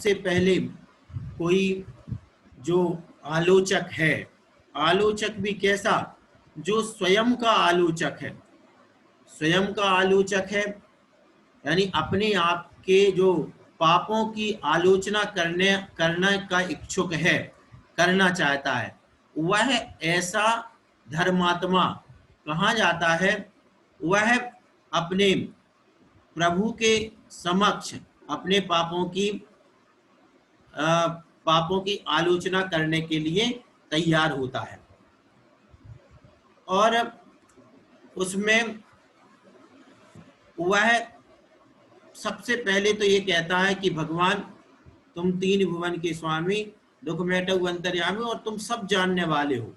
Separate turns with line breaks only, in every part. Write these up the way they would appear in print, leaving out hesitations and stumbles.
सबसे पहले कोई जो आलोचक है, आलोचक भी कैसा, जो स्वयं का आलोचक है, स्वयं का आलोचक है, यानी अपने आप के जो पापों की आलोचना करने का इच्छुक है, करना चाहता है, वह ऐसा धर्मात्मा कहा जाता है। वह अपने प्रभु के समक्ष अपने पापों की आलोचना करने के लिए तैयार होता है। और उसमें वह सबसे पहले तो ये कहता है कि भगवान तुम तीन भुवन के स्वामी, दुख मेटऊ अंतर्यामी, और तुम सब जानने वाले हो,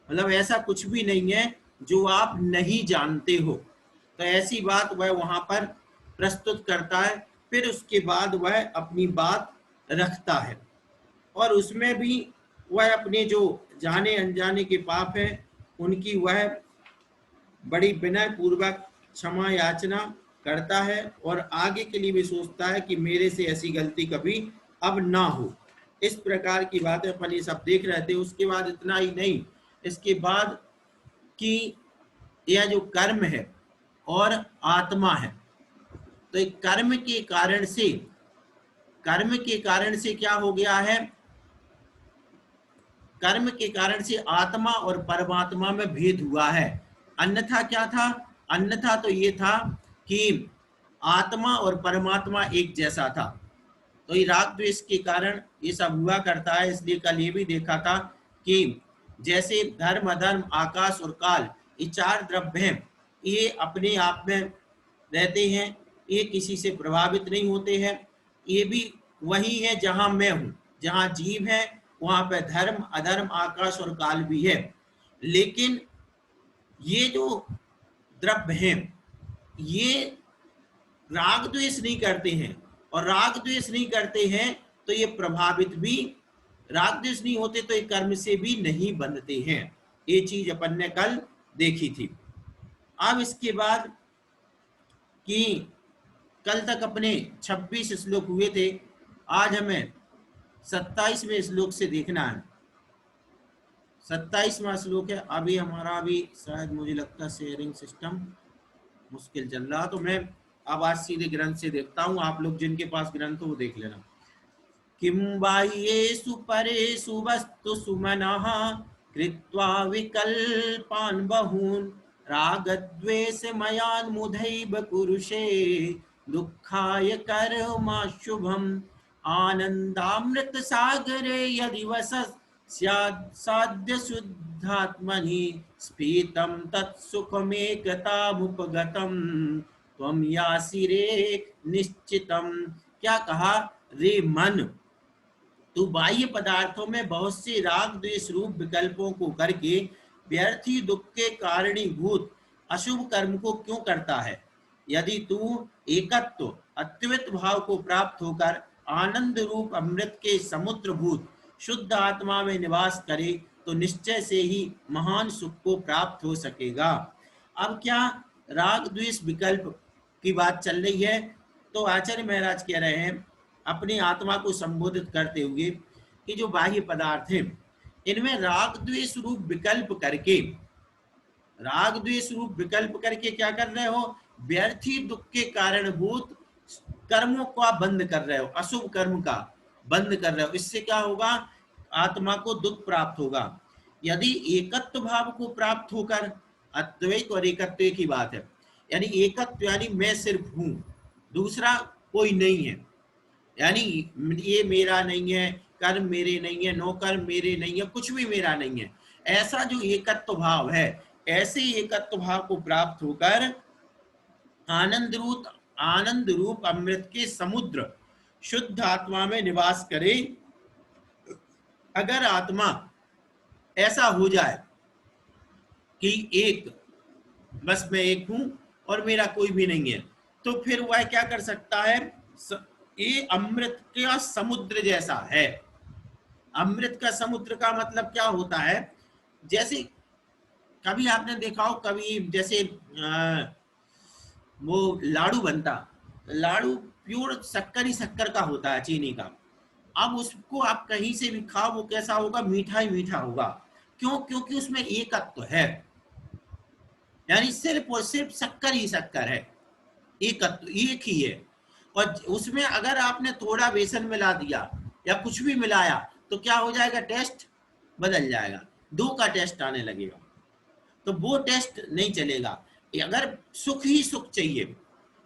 मतलब ऐसा कुछ भी नहीं है जो आप नहीं जानते हो। तो ऐसी बात वह वहां पर प्रस्तुत करता है। फिर उसके बाद वह अपनी बात रखता है, और उसमें भी वह अपने जो जाने अनजाने के पाप हैं उनकी वह बड़ी विनय पूर्वक क्षमा याचना करता है, और आगे के लिए भी सोचता है कि मेरे से ऐसी गलती कभी अब ना हो। इस प्रकार की बातें अपन ये सब देख रहे थे। उसके बाद इतना ही नहीं, इसके बाद कि यह जो कर्म है और आत्मा है, तो एक कर्म के कारण से क्या हो गया है, कर्म के कारण से आत्मा और परमात्मा में भेद हुआ है। अन्यथा क्या था, अन्यथा तो ये था कि आत्मा और परमात्मा एक जैसा था। तो ये राग द्वेष के कारण ये सब हुआ करता है। इसलिए कल ये भी देखा था कि जैसे धर्म अधर्म आकाश और काल, ये चार द्रव्य हैं, ये अपने आप में रहते हैं, ये किसी से प्रभावित नहीं होते हैं। ये भी वही है जहां मैं हूं, जहां जीव है वहां पे धर्म अधर्म आकाश और काल भी है। लेकिन ये जो द्रव्य हैं ये राग द्वेष नहीं करते हैं, और राग द्वेष नहीं करते हैं तो ये प्रभावित भी, राग द्वेष नहीं होते तो ये कर्म से भी नहीं बंधते हैं। ये चीज अपन ने कल देखी थी। अब इसके बाद कि कल तक अपने 26 श्लोक हुए थे, आज हमें 27वें श्लोक से देखना है। 27वां श्लोक है। अभी हमारा भी शायद मुझे लगता है शेयरिंग सिस्टम मुश्किल चल रहा, तो मैं अब आज सीधे ग्रंथ से देखता हूँ। आप लोग जिनके पास ग्रंथ हो वो देख लेना। किम बाह्येषु परेषु वस्तु सुमनः कृत्वा विकल्पान् बहून् रागद्वेषमयान्मुदैव कुरुषे दुःखाय कर्माशुभम् आनन्दामृत सागरे यदि वसत् स्यात् साध्य शुद्धात्मनि स्फीतं तत्सुखमेकतामुपगतं त्वं यासि रे निश्चितम्। क्या कहा, रे मन, तू बाह्य पदार्थों में बहुत से राग द्वेष रूप विकल्पों को करके व्यर्थी दुख के कारणीभूत अशुभ कर्म को क्यों करता है। यदि तू एकत्व अद्वैत भाव को प्राप्त होकर आनंद रूप अमृत के समुद्र भूत शुद्ध आत्मा में निवास करे तो निश्चय से ही महान सुख को प्राप्त हो सकेगा। अब क्या राग द्वेष विकल्प की बात चल रही है, तो आचार्य महाराज कह रहे हैं अपनी आत्मा को संबोधित करते हुए कि जो बाह्य पदार्थ हैं इनमें राग द्वेष रूप विकल्प करके, राग द्वेष रूप विकल्प करके क्या कर रहे हो, व्यर्थी दुख के कारणभूत कर्मों का बंद कर रहे हो, अशुभ कर्म का बंद कर रहे हो। इससे क्या होगा, आत्मा को दुख प्राप्त होगा। यदि एकत्व भाव को प्राप्त होकर, अद्वैत और एकत्व की बात है, यानी एकत्व यानी मैं सिर्फ हूं, दूसरा कोई नहीं है, यानी ये मेरा नहीं है, कर्म मेरे नहीं है, नौकर्म मेरे नहीं है, कुछ भी मेरा नहीं है, ऐसा जो एकत्व भाव है, ऐसे एकत्व भाव को प्राप्त होकर आनंद रूप अमृत के समुद्र शुद्ध आत्मा में निवास करे। अगर आत्मा ऐसा हो जाए कि एक, बस मैं एक हूं और मेरा कोई भी नहीं है, तो फिर वह क्या कर सकता है, ये अमृत का समुद्र जैसा है। अमृत का समुद्र का मतलब क्या होता है, जैसे कभी आपने देखा हो, कभी जैसे वो लाड़ू बनता, लाड़ू प्योर शक्कर ही शक्कर का होता है, चीनी का, अब उसको आप कहीं से भी खाओ वो कैसा होगा, मीठा ही मीठा होगा। क्यों? क्योंकि उसमें एकत्व है, यानी सिर्फ और सिर्फ शक्कर ही शक्कर है, एकत्व एक ही है। और उसमें अगर आपने थोड़ा बेसन मिला दिया या कुछ भी मिलाया तो क्या हो जाएगा, टेस्ट बदल जाएगा, दो का टेस्ट आने लगेगा। तो वो टेस्ट नहीं चलेगा। अगर सुख ही सुख चाहिए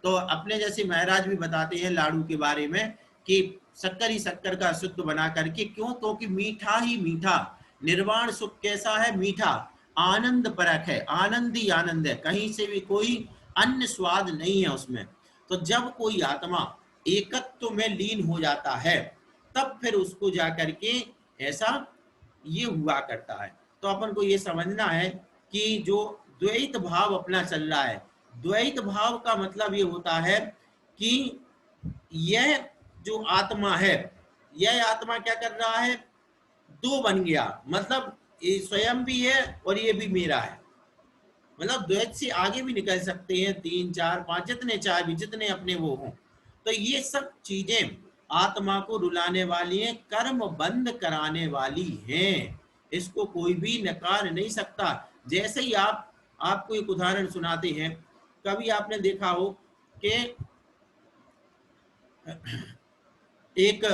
तो अपने जैसे महाराज भी बताते हैं लाड़ू के बारे में कि शक्कर ही शक्कर का शुद्ध बना करके, क्यों? क्योंकि मीठा ही मीठा, निर्वाण सुख कैसा है, मीठा, आनंद परक है, आनंद ही आनंद है, कहीं से भी कोई अन्य स्वाद नहीं है उसमें। तो जब कोई आत्मा एकत्व में लीन हो जाता है तब फिर उसको जाकर के ऐसा ये हुआ करता है। तो अपन को ये समझना है कि जो द्वैत भाव अपना चल रहा है, द्वैत भाव का मतलब ये होता है कि यह जो आत्मा है, यह आत्मा क्या कर रहा है, दो बन गया, मतलब ये स्वयं भी है और ये भी मेरा है। मतलब द्वैत से आगे भी निकल सकते हैं, 3 4 5 जितने चाहे भी, जितने अपने वो हों। तो ये सब चीजें आत्मा को रुलाने वाली हैं, कर्म बंद कराने वाली हैं, इसको कोई भी नकार नहीं सकता। जैसे ही आपको एक उदाहरण सुनाते हैं, कभी आपने देखा हो कि एक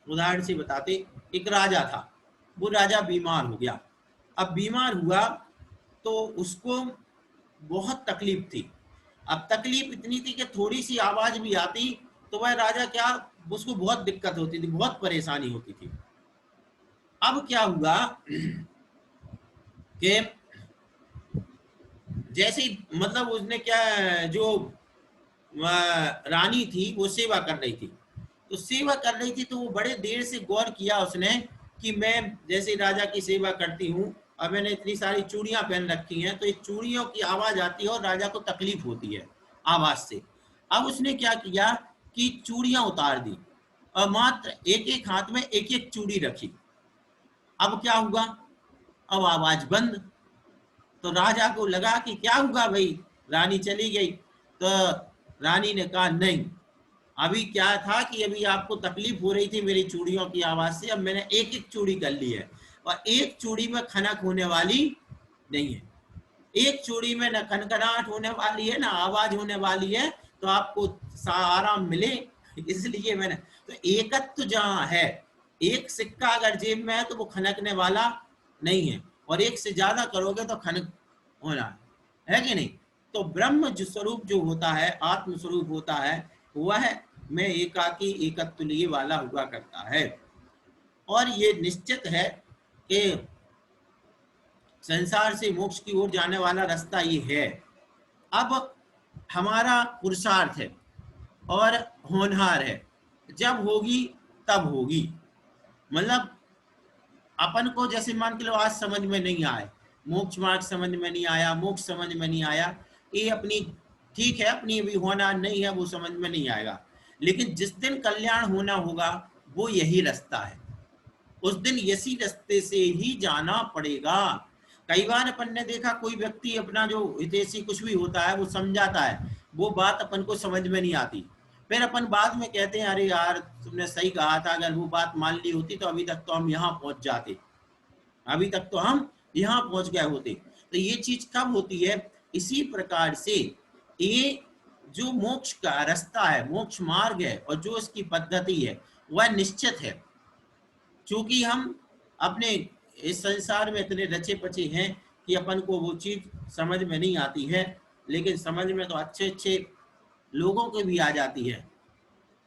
उदाहरण से बताते, एक राजा था, वो राजा बीमार हो गया। अब बीमार हुआ तो उसको बहुत तकलीफ थी। अब तकलीफ इतनी थी कि थोड़ी सी आवाज भी आती तो वह राजा क्या, उसको बहुत दिक्कत होती थी, बहुत परेशानी होती थी। अब क्या हुआ कि जैसे मतलब उसने क्या, जो रानी थी वो सेवा कर रही थी, तो सेवा कर रही थी तो वो बड़े देर से गौर किया उसने कि मैं जैसे राजा की सेवा करती हूँ, अब मैंने इतनी सारी चूड़ियां पहन रखी हैं तो ये चूड़ियों की आवाज आती है और राजा को तकलीफ होती है आवाज से। अब उसने क्या किया कि चूड़ियां उतार दी और मात्र एक एक हाथ में एक एक चूड़ी रखी। अब क्या हुआ, अब आवाज बंद। तो राजा को लगा कि क्या हुआ भाई, रानी चली गई। तो रानी ने कहा नहीं, अभी क्या था कि अभी आपको तकलीफ हो रही थी मेरी चूड़ियों की आवाज से, अब मैंने एक एक चूड़ी कर ली है और एक चूड़ी में खनक होने वाली नहीं है, एक चूड़ी में न खनखनाहट होने वाली है ना आवाज होने वाली है, तो आपको आराम मिले, इसलिए मैंने। तो एकत्व जहां है, एक सिक्का अगर जेब में है तो वो खनकने वाला नहीं है, और एक से ज्यादा करोगे तो खनक होना है कि नहीं। तो ब्रह्म जो स्वरूप जो होता है, आत्म स्वरूप होता है, वह में एकाकी एकत्व लिए वाला हुआ करता है। और ये निश्चित है कि संसार से मोक्ष की ओर जाने वाला रास्ता ये है। अब हमारा पुरुषार्थ है और होनहार है, जब होगी तब होगी। मतलब अपन को जैसे मान के लो आज समझ में नहीं आए, मोक्ष मार्ग समझ में नहीं आया, मोक्ष समझ में नहीं आया, ये अपनी ठीक है, अपनी अभी होना नहीं है वो समझ में नहीं आएगा, लेकिन जिस दिन कल्याण होना होगा वो यही रास्ता है, उस दिन इसी रास्ते से ही जाना पड़ेगा। कई बार अपन ने देखा कोई व्यक्ति अपना जो हितैषी कुछ भी होता है वो समझाता है, वो बात अपन को समझ में नहीं आती, फिर अपन बाद में कहते हैं अरे यार तुमने सही कहा था, अगर वो बात मान ली होती तो अभी तक तो हम यहाँ पहुंच जाते, अभी तक तो हम यहाँ पहुंच गए होते। तो ये चीज कब होती है, इसी प्रकार से ये जो मोक्ष का रास्ता है, मोक्ष मार्ग है और जो इसकी पद्धति है वह निश्चित है। क्योंकि हम अपने इस संसार में इतने रचे पचे हैं कि अपन को वो चीज समझ में नहीं आती है, लेकिन समझ में तो अच्छे अच्छे लोगों के भी आ जाती है।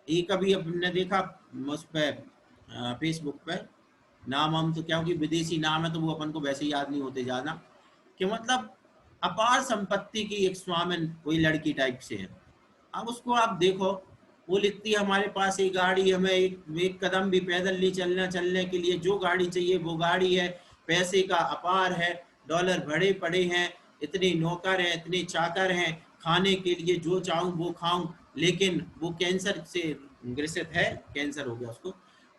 ये कभी हमने देखा उस पर फेसबुक पे, नाम हम तो क्या, कि विदेशी नाम है तो वो अपन को वैसे याद नहीं होते ज्यादा, कि मतलब अपार संपत्ति की एक स्वामिन कोई लड़की टाइप से है। अब उसको आप देखो, वो लिखती है हमारे पास एक गाड़ी, हमें एक कदम भी पैदल नहीं चलने के लिए जो गाड़ी चाहिए वो गाड़ी है, पैसे का अपार है, डॉलर भरे पड़े हैं, इतने नौकर हैं, इतने चाकर हैं, खाने के लिए जो चाहूँ वो खाऊं, लेकिन वो कैंसर से ग्रसित है, कैंसर हो गया उसको,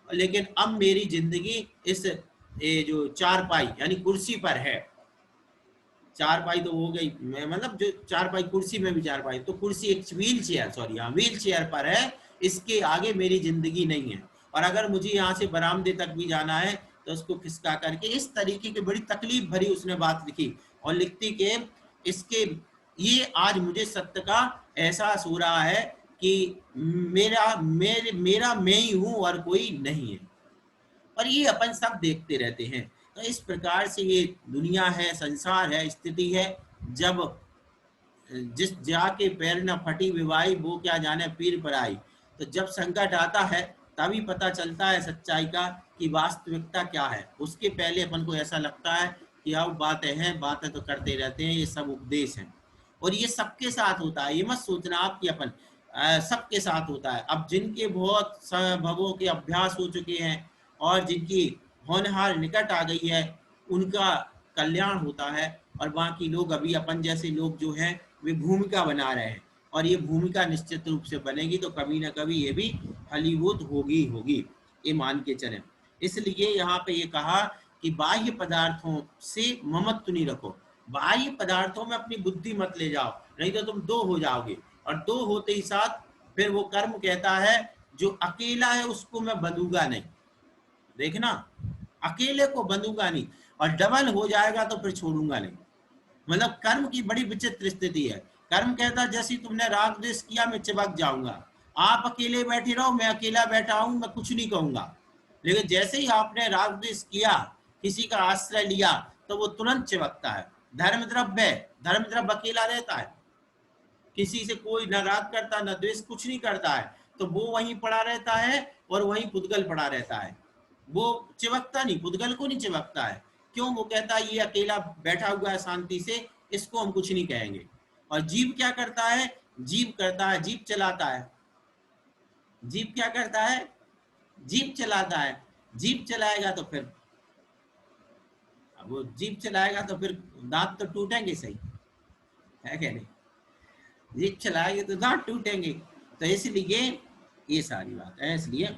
लेकिन अब मेरी जिंदगी इस ये जो चारपाई यानी कुर्सी पर है, चारपाई तो हो गई, मतलब जो चारपाई कुर्सी में भी चारपाई, तो कुर्सी एक व्हील चेयर, सॉरी हाँ व्हील चेयर पर है, इसके आगे मेरी जिंदगी नहीं है। और अगर मुझे यहाँ से बरामदे तक भी जाना है तो उसको खिसका करके, इस तरीके की बड़ी तकलीफ भरी उसने बात लिखी और लिखती के इसके ये आज मुझे सत्य का एहसास हो रहा है कि मेरा मैं ही हूँ और कोई नहीं है। और ये अपन सब देखते रहते हैं। तो इस प्रकार से ये दुनिया है, संसार है, स्थिति है। जब जिस जाके पैर न फटी विवाही वो क्या जाने पीर पर आई। तो जब संकट आता है तभी पता चलता है सच्चाई का कि वास्तविकता क्या है। उसके पहले अपन को ऐसा लगता है कि अब बातें तो करते रहते हैं, ये सब उपदेश हैं। और ये सबके साथ होता है, ये मत सोचना आप कि अपन सबके साथ होता है। अब जिनके बहुत भवों के अभ्यास हो चुके हैं और जिनकी होनहार निकट आ गई है उनका कल्याण होता है, और बाकी लोग अभी अपन जैसे लोग जो हैं वे भूमिका बना रहे हैं। और ये भूमिका निश्चित रूप से बनेगी तो कभी ना कभी ये भी फलीभूत होगी होगी, ये मान के चलें। इसलिए यहाँ पे ये कहा कि बाह्य पदार्थों से ममत्व नहीं रखो, बाह्य पदार्थों में अपनी बुद्धि मत ले जाओ, नहीं तो तुम दो हो जाओगे। और दो होते ही साथ फिर वो कर्म कहता है जो अकेला है उसको मैं बंधूंगा नहीं। देखना, अकेले को बंधूंगा नहीं, और डबल हो जाएगा तो फिर छोड़ूंगा नहीं। मतलब कर्म की बड़ी विचित्र स्थिति है। कर्म कहता है जैसे तुमने राग द्वेष किया मैं चिपक जाऊंगा, आप अकेले बैठे रहो, मैं अकेला बैठा हूं, मैं कुछ नहीं कहूंगा। लेकिन जैसे ही आपने राग द्वेष किया, किसी का आश्रय लिया, तो वो तुरंत चिपकता है। धर्म द्रव्य, धर्म द्रव्य अकेला रहता है, किसी से कोई न राग करता न द्वेष, कुछ नहीं करता है, तो वो वहीं पड़ा रहता है और वहीं पुद्गल पड़ा रहता है। वो चिपकता नहीं, पुद्गल को नहीं चिपकता है। क्यों? वो कहता है ये अकेला बैठा हुआ है शांति से, इसको हम कुछ नहीं कहेंगे। और जीव क्या करता है? जीव करता है, जीव चलाता है। जीव क्या करता है? जीव चलाता है। जीव चलाएगा तो फिर वो जीव चलाएगा तो फिर दांत तो टूटेंगे, सही है क्या नहीं? जीव चलाएंगे तो दांत टूटेंगे। तो इसलिए ये सारी बात है। इसलिए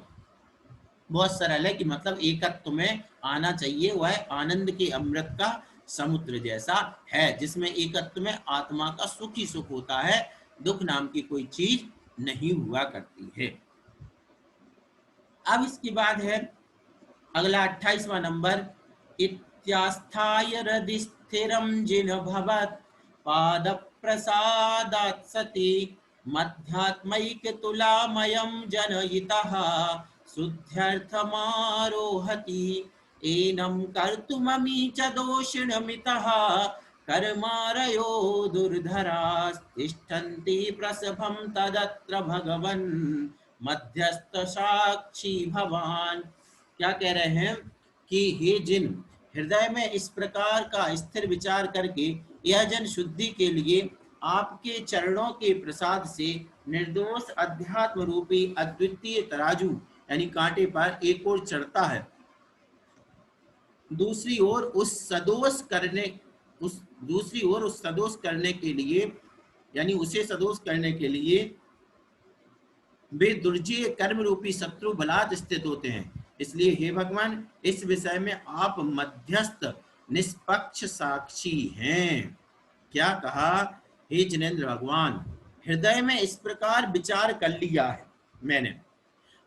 बहुत सरल है कि मतलब एकत्व में आना चाहिए। वह आनंद के अमृत का समुद्र जैसा है जिसमें एकत्व में आत्मा का सुख ही सुख होता है, दुख नाम की कोई चीज नहीं हुआ करती है। अब इसके बाद है अगला 28वां नंबर, इत्यास्थाय हृदि स्थिरम जिन भवत पाद प्रसादात् सति मध्यात्मैक तुलामयं जनयितः शुद्ध्यर्थमारोहति एनं कर्तुममी च दोषिणमितः कर्मारयो दुर्धरास्तिष्ठन्ति प्रसभं तदत्र भगवन् मध्यस्थ साक्षी भवान। क्या कह रहे हैं कि हे जिन हृदय में इस प्रकार का स्थिर विचार करके यह जन शुद्धि के लिए आपके चरणों के प्रसाद से निर्दोष अध्यात्म रूपी अद्वितीय तराजू यानी कांटे पर एक ओर चढ़ता है, दूसरी ओर उस सदोष करने के लिए यानी उसे सदोष करने के लिए वे दुर्जय कर्म रूपी शत्रु बलात् स्थित होते हैं। इसलिए हे भगवान, इस विषय में आप मध्यस्थ निष्पक्ष साक्षी हैं। क्या कहा? हे जिनेंद्र भगवान, हृदय में इस प्रकार विचार कर लिया है मैंने,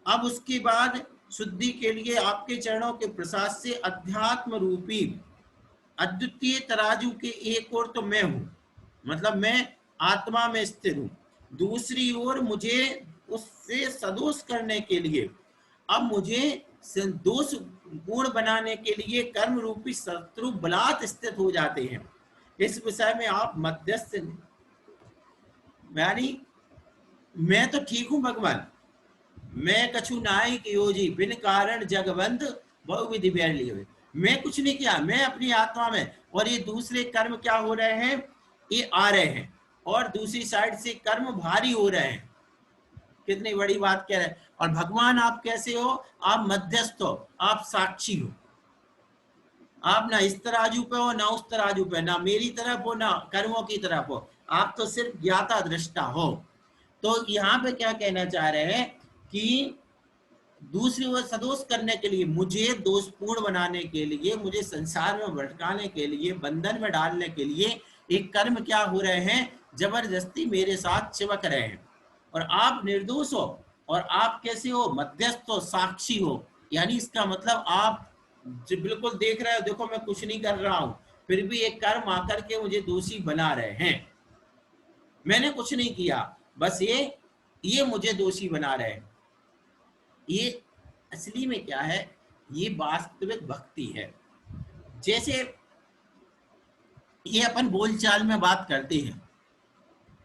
अब उसके बाद शुद्धि के लिए आपके चरणों के प्रसाद से अध्यात्म रूपी अद्वितीय तराजू के एक ओर तो मैं हूं, मतलब मैं आत्मा में स्थिर हूं, दूसरी ओर मुझे उससे सदोष करने के लिए, अब मुझे दोष गुण बनाने के लिए कर्म रूपी शत्रु बलात् स्थित हो जाते हैं। इस विषय में आप मध्यस्थ, यानी मैं तो ठीक हूं भगवान, मैं कछु नाई की योजी बिन कारण जगबंध बहुविधि बैर लिए हुए, मैं कुछ नहीं किया, मैं अपनी आत्मा में, और ये दूसरे कर्म क्या हो रहे हैं, ये आ रहे हैं, और दूसरी साइड से कर्म भारी हो रहे हैं। कितनी बड़ी बात कह रहे हैं। और भगवान आप कैसे हो? आप मध्यस्थ हो, आप साक्षी हो, आप ना इस तराजू पे हो ना उस तराजू पे, ना मेरी तरफ हो ना कर्मों की तरफ हो, आप तो सिर्फ ज्ञाता दृष्टा हो। तो यहाँ पे क्या कहना चाह रहे हैं कि दूसरी ओर सदोष करने के लिए, मुझे दोषपूर्ण बनाने के लिए, मुझे संसार में भटकाने के लिए, बंधन में डालने के लिए एक कर्म क्या हो रहे हैं, जबरदस्ती मेरे साथ चिपक रहे हैं। और आप निर्दोष हो और आप कैसे हो, मध्यस्थ हो, साक्षी हो। यानी इसका मतलब आप जो बिल्कुल देख रहे हो, देखो मैं कुछ नहीं कर रहा हूं, फिर भी एक कर्म आकर के मुझे दोषी बना रहे हैं। मैंने कुछ नहीं किया, बस ये मुझे दोषी बना रहे हैं। ये असली में क्या है, ये वास्तविक भक्ति है। जैसे ये अपन बोलचाल में बात करते हैं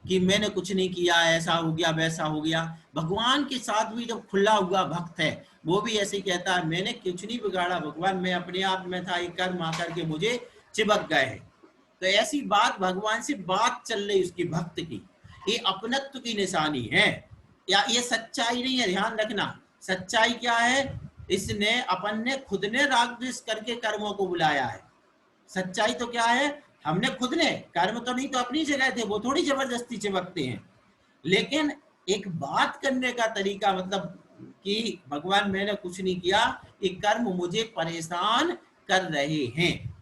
कि मैंने कुछ नहीं किया, ऐसा हो गया, वैसा हो गया। भगवान के साथ भी जब खुला हुआ भक्त है, वो भी ऐसे कहता है मैंने कुछ नहीं बिगाड़ा भगवान, मैं अपने आप में था, एक कर्म आकर के मुझे चिपक गए हैं। तो ऐसी बात भगवान से बात चल रही उसकी भक्त की, ये अपनत्व की निशानी है, या ये सच्चाई नहीं है। ध्यान रखना, सच्चाई क्या है, इसने अपन ने खुद ने राग द्वेष करके कर्मों को बुलाया है। सच्चाई तो क्या है, हमने खुद ने, कर्म तो नहीं तो अपनी जगह थे, वो थोड़ी जबरदस्ती चिपकते हैं। लेकिन एक बात करने का तरीका, मतलब कि भगवान मैंने कुछ नहीं किया, ये कर्म मुझे परेशान कर रहे हैं।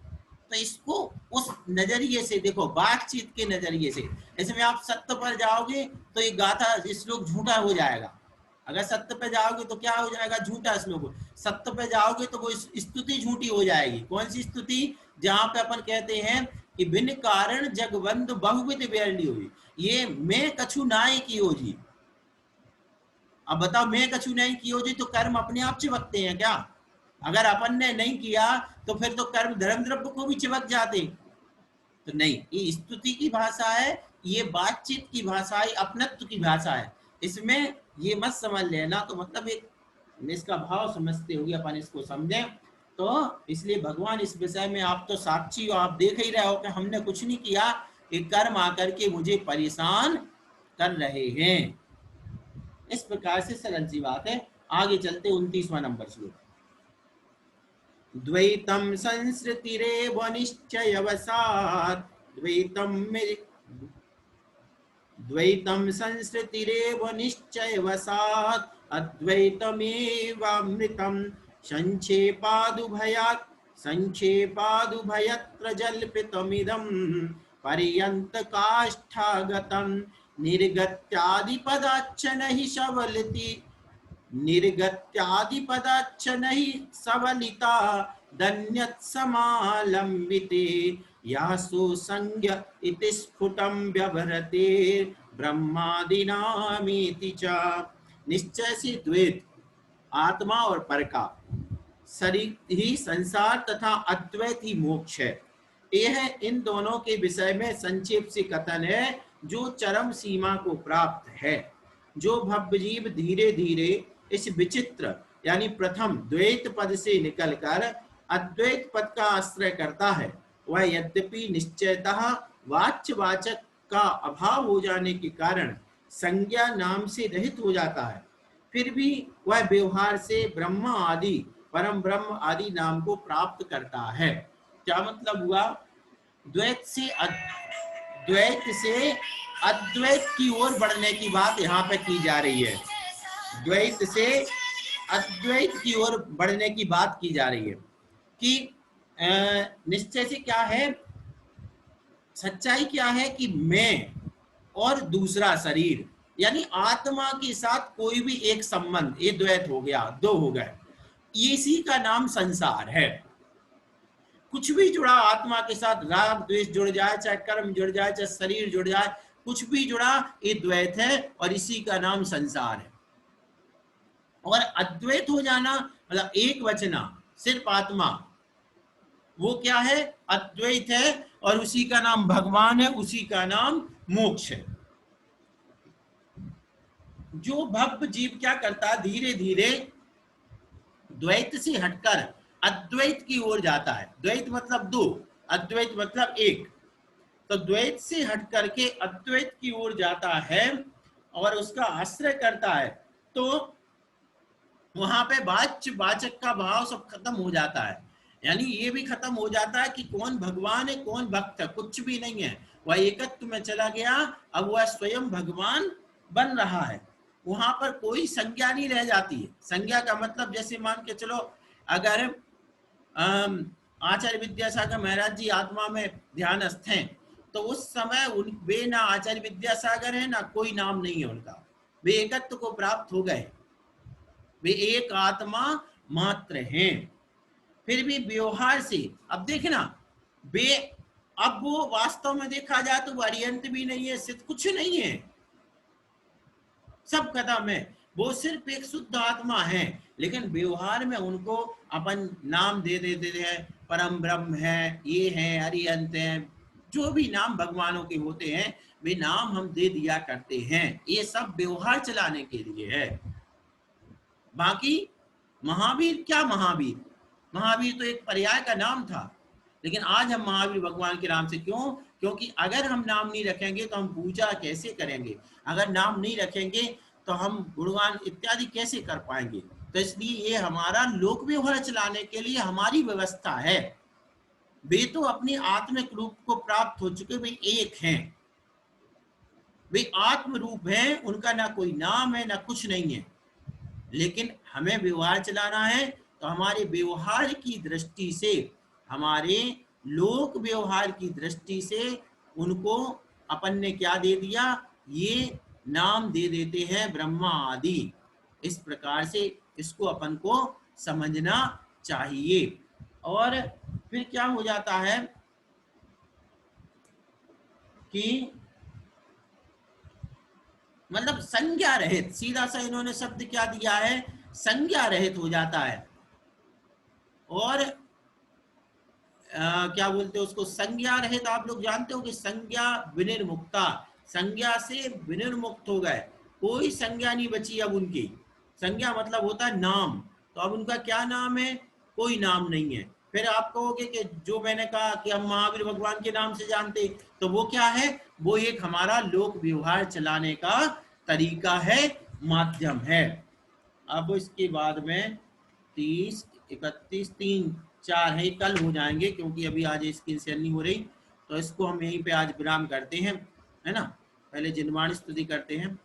तो इसको उस नजरिए से देखो, बातचीत के नजरिए से। इसमें आप सत्य पर जाओगे तो ये गाथा श्लोक झूठा हो जाएगा। अगर सत्य पे जाओगे तो क्या हो जाएगा, झूठा श्लोक। सत्य पे जाओगे तो वो स्तुति झूठी हो जाएगी। कौन सी स्तुति, जहां पे अपन कहते हैं कि बिन कारण जगवंद बहुविध बेरली हुई, ये मैं कछु नाई की हो जी। अब बताओ, मैं कछु नहीं की हो जी तो कर्म अपने आप चिपकते हैं क्या? अगर अपन ने नहीं किया तो फिर तो कर्म धर्म द्रव्य को भी चिपक जाते। तो नहीं, ये स्तुति की भाषा है, ये बातचीत की भाषा है, अपनत्व की भाषा है। इसमें ये मत समझ लेना, तो मतलब एक इसका भाव समझते हुए अपन इसको समझें। तो इसलिए भगवान इस विषय में, आप तो साक्षी हो, आप देख ही रहे हो कि हमने कुछ नहीं किया, एक कर्म आकर के मुझे परेशान कर रहे हैं। इस प्रकार से सरल सी बात है। आगे चलते 29वां नंबर श्लोक। द्वैतम संस्कृतिरेव निश्चयवसात् द्वैतम संस्कृतिरेव निश्चयवसात् अद्वैतमेवामृतं संक्षेपादुभयत्र जल्पितमिदं पर्यन्तकाष्ठागतं निर्गत्यादिपदाच्च नहि शवलति निर्गत्यादिपदाच्च नहि सवलिता दन्यत्समालम्बिते यासु संज्ञ इति स्फुटं व्यवहरते ब्रह्मादिनामीति च। निश्चय से द्वैत, आत्मा और पर का, शरीर ही संसार तथा अद्वैत ही मोक्ष है। यह इन दोनों के विषय में संक्षेप से कथन है जो चरम सीमा को प्राप्त है। जो भव्य जीव धीरे धीरे इस विचित्र यानी प्रथम द्वैत पद से निकलकर अद्वैत पद का आश्रय करता है, वह यद्यपि निश्चयतः वाच्यवाचक का अभाव हो जाने के कारण संज्ञा नाम से रहित हो जाता है, फिर भी वह व्यवहार से ब्रह्म आदि परम ब्रह्म आदि नाम को प्राप्त करता है। क्या मतलब हुआ, द्वैत से अद्वैत की ओर बढ़ने की बात यहाँ पे की जा रही है। द्वैत से अद्वैत की ओर बढ़ने की बात की जा रही है कि निश्चय से क्या है, सच्चाई क्या है कि मैं और दूसरा शरीर यानी आत्मा के साथ कोई भी एक संबंध, ये द्वैत हो गया, दो हो गए, इसी का नाम संसार है। कुछ भी जुड़ा आत्मा के साथ, राग द्वेष जुड़ जाए, चाहे कर्म जुड़ जाए, चाहे शरीर जुड़ जाए, कुछ भी जुड़ा, ये द्वैत है और इसी का नाम संसार है। और अद्वैत हो जाना मतलब एक वचना, सिर्फ आत्मा, वो क्या है, अद्वैत है और उसी का नाम भगवान है, उसी का नाम मोक्ष है। जो भव्य जीव क्या करता है, धीरे धीरे द्वैत से हटकर अद्वैत की ओर जाता है। द्वैत मतलब दो, अद्वैत मतलब एक। तो द्वैत से हट करके अद्वैत की ओर जाता है और उसका आश्रय करता है, तो वहां पे वाचक का भाव सब खत्म हो जाता है। यानी ये भी खत्म हो जाता है कि कौन भगवान है कौन भक्त है, कुछ भी नहीं है, वह एकत्व में चला गया। अब वह स्वयं भगवान बन रहा है, वहां पर कोई संज्ञा नहीं रह जाती है। संज्ञा का मतलब जैसे मान के चलो, अगर आचार्य विद्यासागर महाराज जी आत्मा में ध्यानस्थ हैं, तो उस समय वे ना आचार्य विद्यासागर है ना कोई नाम नहीं है उनका, वे एकत्व को प्राप्त हो गए, वे एक आत्मा मात्र हैं। फिर भी व्यवहार से, अब देखना, वे, अब वो वास्तव में देखा जाए तो वो अरियंत भी नहीं है, सिद्ध कुछ नहीं है, सब खत्म है, वो सिर्फ एक शुद्ध आत्मा है। लेकिन व्यवहार में उनको अपन नाम दे देते हैं, परम ब्रह्म है, ये है, अरियंत है, जो भी नाम भगवानों के होते हैं वे नाम हम दे दिया करते हैं, ये सब व्यवहार चलाने के लिए है। बाकी महावीर क्या, महावीर, महावीर तो एक पर्याय का नाम था, लेकिन आज हम महावीर भगवान के नाम से, क्यों? क्योंकि अगर हम नाम नहीं रखेंगे तो हम पूजा कैसे करेंगे, अगर नाम नहीं रखेंगे तो हम गुणगान इत्यादि कैसे कर पाएंगे। तो इसलिए ये हमारा लोक व्यवहार चलाने के लिए हमारी व्यवस्था है। वे तो अपनी आत्मिक रूप को प्राप्त हो चुके, वे एक हैं, वे आत्म रूप हैं, उनका ना कोई नाम है ना कुछ नहीं है। लेकिन हमें व्यवहार चलाना है तो हमारे व्यवहार की दृष्टि से, हमारे लोक व्यवहार की दृष्टि से उनको अपन ने क्या दे दिया, ये नाम दे देते हैं ब्रह्मा आदि। इस प्रकार से इसको अपन को समझना चाहिए। और फिर क्या हो जाता है कि मतलब संज्ञा रहित, सीधा सा इन्होंने शब्द क्या दिया है, संज्ञा रहित हो जाता है। और क्या बोलते हैं उसको, संज्ञा रहित, आप लोग जानते हो कि संज्ञा विनिर्मुक्ता, संज्ञा से विनिर्मुक्त हो गए, कोई संज्ञा नहीं बची अब उनकी। संज्ञा मतलब होता है नाम, तो अब उनका क्या नाम है, कोई नाम नहीं है। फिर आप कहोगे कि जो मैंने कहा कि हम महावीर भगवान के नाम से जानते, तो वो क्या है, वो एक हमारा लोक व्यवहार चलाने का तरीका है, माध्यम है। अब इसके बाद में 30, 31, 3, 4 है, कल हो जाएंगे क्योंकि अभी आज इसकी शेयर नहीं हो रही, तो इसको हम यहीं पे आज विराम करते हैं, है ना। पहले जिनवाणी स्तुति करते हैं।